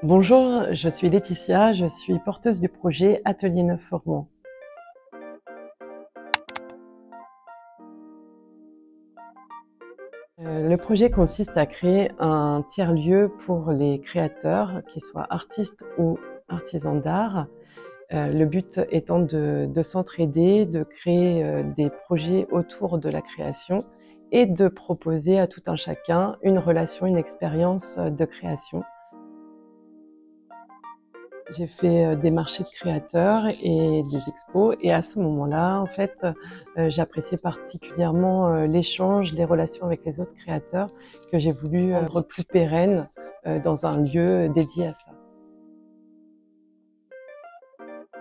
Bonjour, je suis Laetitia, je suis porteuse du projet Atelier Neuf Rouen. Le projet consiste à créer un tiers-lieu pour les créateurs, qu'ils soient artistes ou artisans d'art. Le but étant de s'entraider, de créer des projets autour de la création et de proposer à tout un chacun une relation, une expérience de création. J'ai fait des marchés de créateurs et des expos et à ce moment-là, en fait, j'appréciais particulièrement l'échange, les relations avec les autres créateurs que j'ai voulu rendre plus pérennes dans un lieu dédié à ça.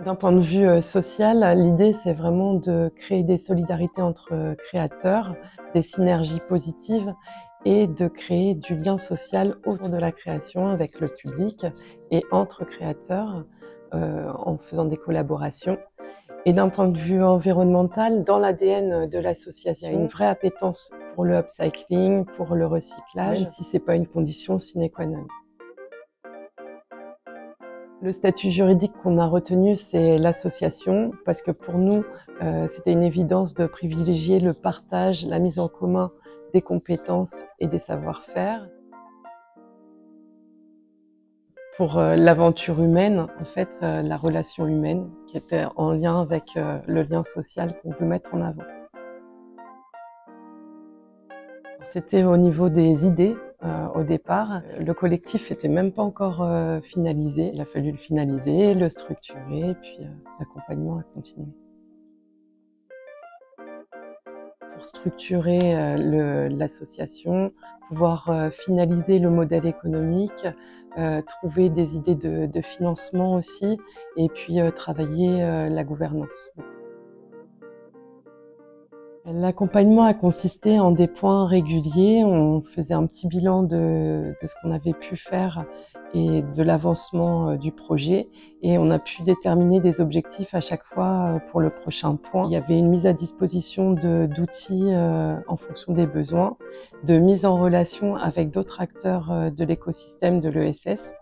D'un point de vue social, l'idée c'est vraiment de créer des solidarités entre créateurs, des synergies positives et de créer du lien social autour de la création avec le public et entre créateurs en faisant des collaborations. Et d'un point de vue environnemental, dans l'ADN de l'association, il y a une vraie appétence pour le upcycling, pour le recyclage, même si ce n'est pas une condition sine qua non. Le statut juridique qu'on a retenu, c'est l'association, parce que pour nous, c'était une évidence de privilégier le partage, la mise en commun des compétences et des savoir-faire. Pour l'aventure humaine, en fait, la relation humaine qui était en lien avec le lien social qu'on veut mettre en avant. C'était au niveau des idées au départ. Le collectif n'était même pas encore finalisé. Il a fallu le finaliser, le structurer, et puis l'accompagnement a continué. Pour structurer l'association, pouvoir finaliser le modèle économique, trouver des idées de financement aussi, et puis travailler la gouvernance. L'accompagnement a consisté en des points réguliers. On faisait un petit bilan de ce qu'on avait pu faire et de l'avancement du projet. Et on a pu déterminer des objectifs à chaque fois pour le prochain point. Il y avait une mise à disposition d'outils en fonction des besoins, de mise en relation avec d'autres acteurs de l'écosystème de l'ESS.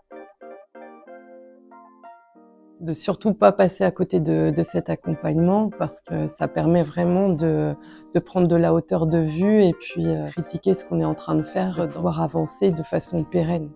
De surtout pas passer à côté de cet accompagnement parce que ça permet vraiment de prendre de la hauteur de vue et puis critiquer ce qu'on est en train de faire, de pouvoir avancer de façon pérenne.